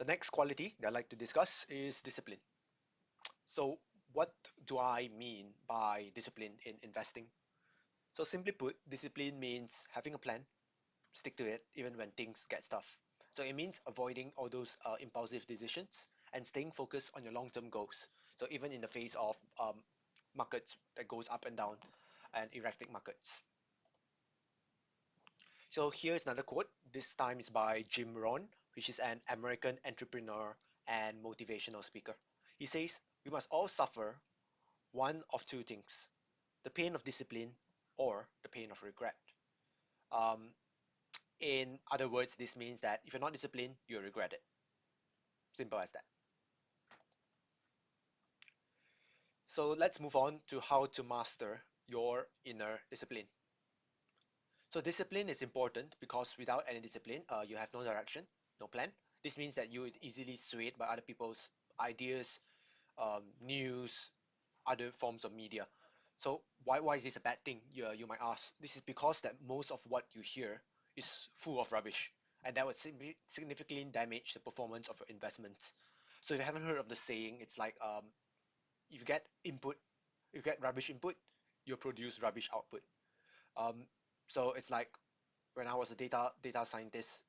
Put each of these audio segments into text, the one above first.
The next quality that I'd like to discuss is discipline. So, what do I mean by discipline in investing? So, simply put, discipline means having a plan, stick to it even when things get tough. So, it means avoiding all those impulsive decisions and staying focused on your long-term goals. So, even in the face of markets that goes up and down and erratic markets. So, here's another quote. This time is by Jim Rohn, which is an American entrepreneur and motivational speaker. He says, "We must all suffer one of two things, the pain of discipline or the pain of regret." Um, in other words, this means that if you're not disciplined, you'll regret it. Simple as that. So let's move on to how to master your inner discipline. So discipline is important because without any discipline, you have no direction, no plan. This means that you would easily swayed by other people's ideas, news, other forms of media. So why is this a bad thing? You might ask. This is because that most of what you hear is full of rubbish, and that would significantly damage the performance of your investments. So if you haven't heard of the saying, it's like if you get input, if you get rubbish input, you produce rubbish output. Um, so it's like when I was a data scientist,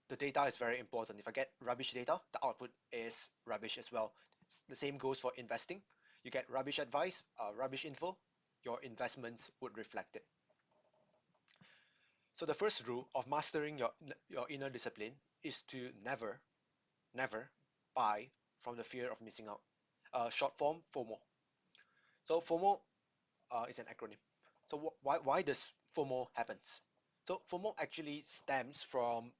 the data is very important. If I get rubbish data, the output is rubbish as well. The same goes for investing. You get rubbish advice, rubbish info, your investments would reflect it. So the first rule of mastering your inner discipline is to never buy from the fear of missing out. Short form FOMO. So FOMO is an acronym. So why does FOMO happens? So FOMO actually stems from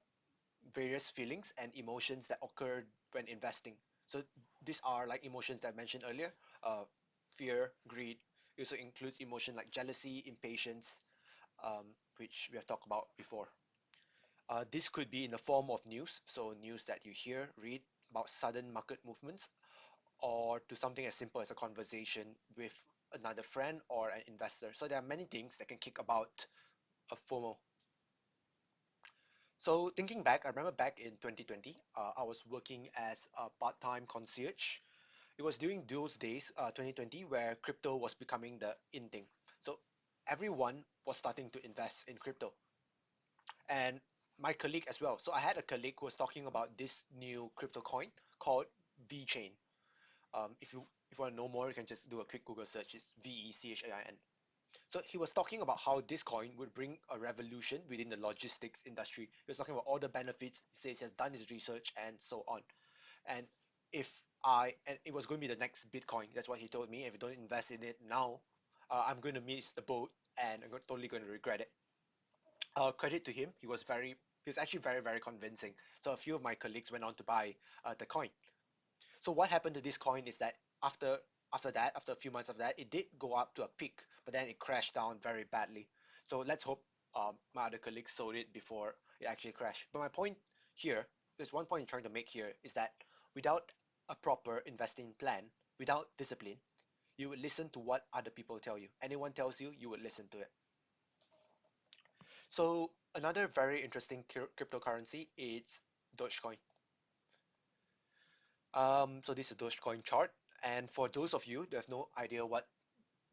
various feelings and emotions that occur when investing. So these are like emotions that I mentioned earlier, uh, fear, greed. It also includes emotion like jealousy, impatience, which we have talked about before. This could be in the form of news, so news that you hear, read about sudden market movements, or to something as simple as a conversation with another friend or an investor. So there are many things that can kick about a FOMO. So thinking back, I remember back in 2020, I was working as a part-time concierge. It was during those days, 2020, where crypto was becoming the in thing. So everyone was starting to invest in crypto, and my colleague as well. So I had a colleague who was talking about this new crypto coin called VeChain. If you want to know more, you can just do a quick Google search. It's VeChain. So he was talking about how this coin would bring a revolution within the logistics industry. He was talking about all the benefits. He says he has done his research and so on. And and it was going to be the next Bitcoin. That's what he told me. If you don't invest in it now, I'm going to miss the boat and totally going to regret it. Credit to him, he was actually very convincing. So a few of my colleagues went on to buy the coin. So what happened to this coin is that after a few months of that, it did go up to a peak, but then it crashed down very badly. So let's hope my other colleagues sold it before it actually crashed. But my point here, there's one point I'm trying to make here, is that without a proper investing plan, without discipline, you would listen to what other people tell you. Anyone tells you, you would listen to it. So another very interesting cryptocurrency is Dogecoin. So this is a Dogecoin chart, and for those of you that have no idea what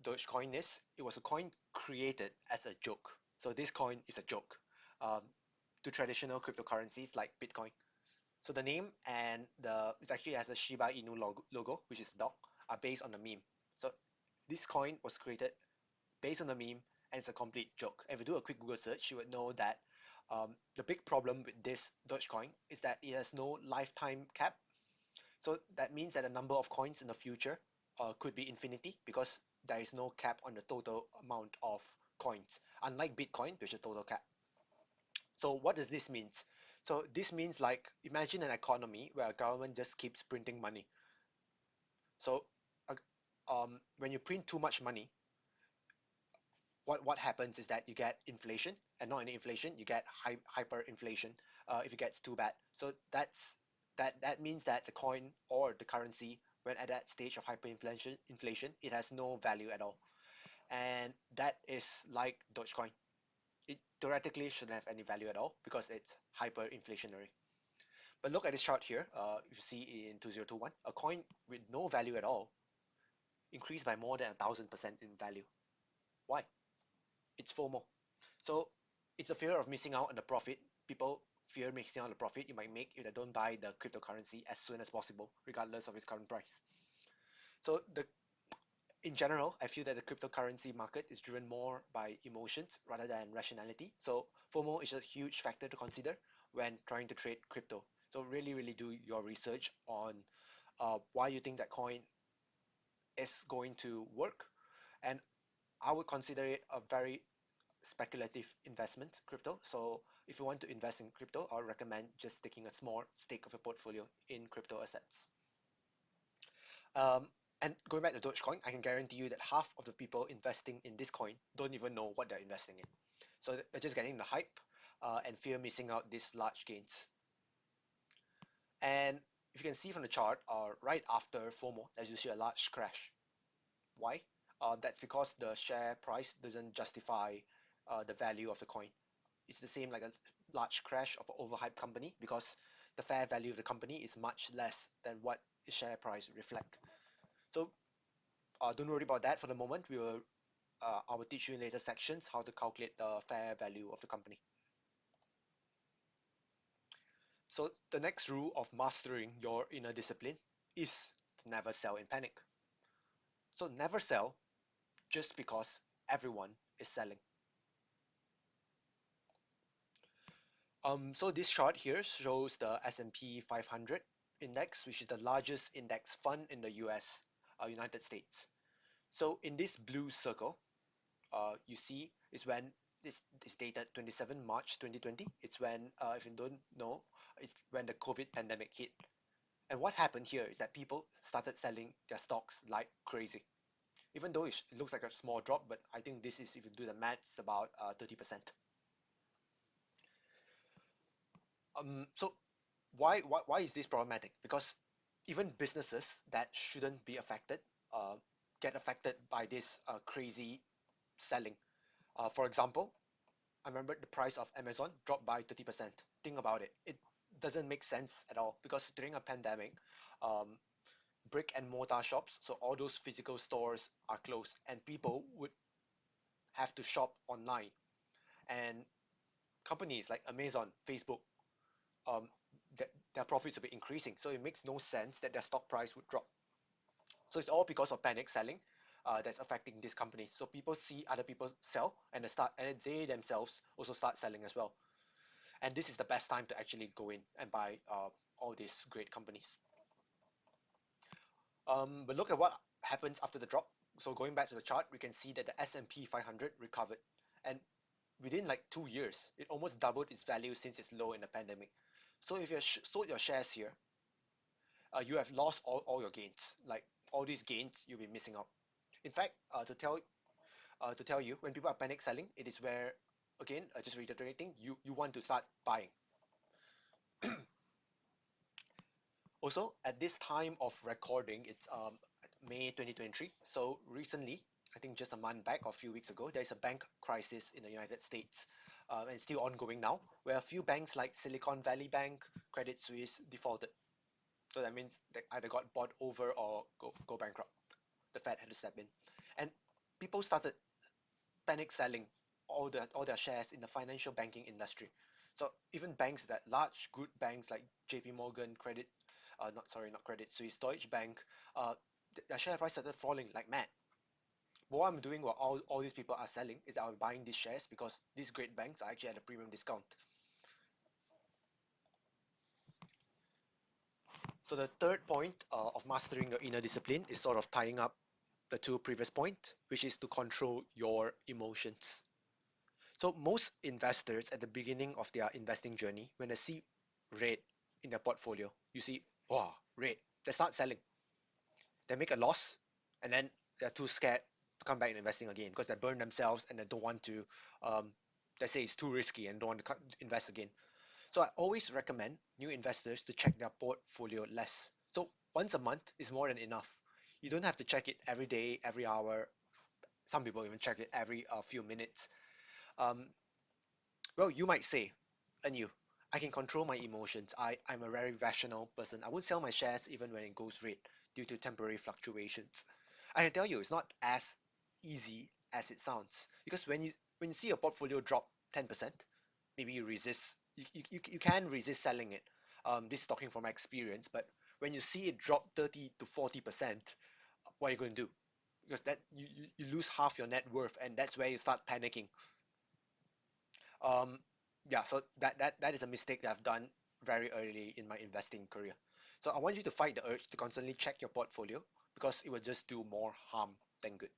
Dogecoin is, it was a coin created as a joke. So this coin is a joke um, to traditional cryptocurrencies like Bitcoin. So the name and it actually has a Shiba Inu logo, which is a dog, are based on the meme. So this coin was created based on the meme, and it's a complete joke. If you do a quick Google search, you would know that the big problem with this Dogecoin is that it has no lifetime cap. So that means that the number of coins in the future could be infinity because there is no cap on the total amount of coins, unlike Bitcoin, which is a total cap. So what does this mean? So this means like imagine an economy where a government just keeps printing money. So when you print too much money, what happens is that you get inflation, and not only inflation, you get hyperinflation if it gets too bad. So that means that the coin or the currency, when at that stage of hyperinflation, it has no value at all, and that is like Dogecoin. It theoretically shouldn't have any value at all because it's hyperinflationary. But look at this chart here. If you see in 2021, a coin with no value at all increased by more than 1,000% in value. Why? It's FOMO. So it's the fear of missing out on the profit. People fear missing out on the profit you might make if they don't buy the cryptocurrency as soon as possible, regardless of its current price. So in general, I feel that the cryptocurrency market is driven more by emotions rather than rationality. So FOMO is a huge factor to consider when trying to trade crypto. So really, really do your research on why you think that coin is going to work. And I would consider it a very speculative investment, crypto. So if you want to invest in crypto, I would recommend just taking a small stake of your portfolio in crypto assets. Um, and going back to Dogecoin, I can guarantee you that half of the people investing in this coin don't even know what they're investing in. So they're just getting the hype and fear missing out these large gains. And if you can see from the chart, right after FOMO, there's usually a large crash. Why? That's because the share price doesn't justify the value of the coin. It's the same like a large crash of an overhyped company because the fair value of the company is much less than what the share price reflect. So don't worry about that for the moment. I will teach you in later sections how to calculate the fair value of the company. So the next rule of mastering your inner discipline is to never sell in panic. So never sell just because everyone is selling. So this chart here shows the S&P 500 index, which is the largest index fund in the US, United States. So in this blue circle, you see is when this is dated 27 March 2020. It's when, if you don't know, it's when the COVID pandemic hit. And what happened here is that people started selling their stocks like crazy. Even though it looks like a small drop, but I think this is, if you do the math, it's about 30%. So why is this problematic? Because even businesses that shouldn't be affected uh, get affected by this crazy selling. For example, I remember the price of Amazon dropped by 30%. Think about it. It doesn't make sense at all because during a pandemic, um, brick and mortar shops, so all those physical stores are closed, and people would have to shop online. And companies like Amazon, Facebook, um, their profits will be increasing. So it makes no sense that their stock price would drop. So it's all because of panic selling that's affecting these companies. So people see other people sell and they themselves also start selling as well. And this is the best time to actually go in and buy all these great companies. But look at what happens after the drop. So going back to the chart, we can see that the S&P 500 recovered, and within like 2 years, it almost doubled its value since its low in the pandemic. So if you sold your shares here, you have lost all your gains. Like all these gains, you'll be missing out. In fact, to tell you, when people are panic selling, it is where, again, just reiterating, you want to start buying. Also, at this time of recording, it's May 2023. So recently, I think just a month back or a few weeks ago, there's a bank crisis in the United States, and still ongoing now, where a few banks like Silicon Valley Bank, Credit Suisse defaulted. So that means they either got bought over or go bankrupt. The Fed had to step in, and people started panic selling all their shares in the financial banking industry. So even banks that large good banks like JP Morgan, not Credit Suisse, Deutsche Bank, their share price started falling like mad. But what I'm doing while all these people are selling is that I'm buying these shares because these great banks are actually at a premium discount. So the third point of mastering your inner discipline is sort of tying up the two previous points, which is to control your emotions. So most investors at the beginning of their investing journey, when they see red in their portfolio, you see, wow, red, they start selling. They make a loss, and then they're too scared to come back and investing again because they burn themselves and they don't want to, um, they say it's too risky and don't want to invest again. So I always recommend new investors to check their portfolio less. So once a month is more than enough. You don't have to check it every day, every hour. Some people even check it every few minutes. Um, well, you might say, and you, I can control my emotions. I'm a very rational person. I won't sell my shares even when it goes red due to temporary fluctuations. I can tell you it's not as easy as it sounds because when you see a portfolio drop 10%, maybe you resist. You can resist selling it. This is talking from my experience, but when you see it drop 30 to 40%, what are you going to do? Because that you lose half your net worth, and that's where you start panicking. Um, yeah, so that is a mistake that I've done very early in my investing career. So I want you to fight the urge to constantly check your portfolio because it will just do more harm than good.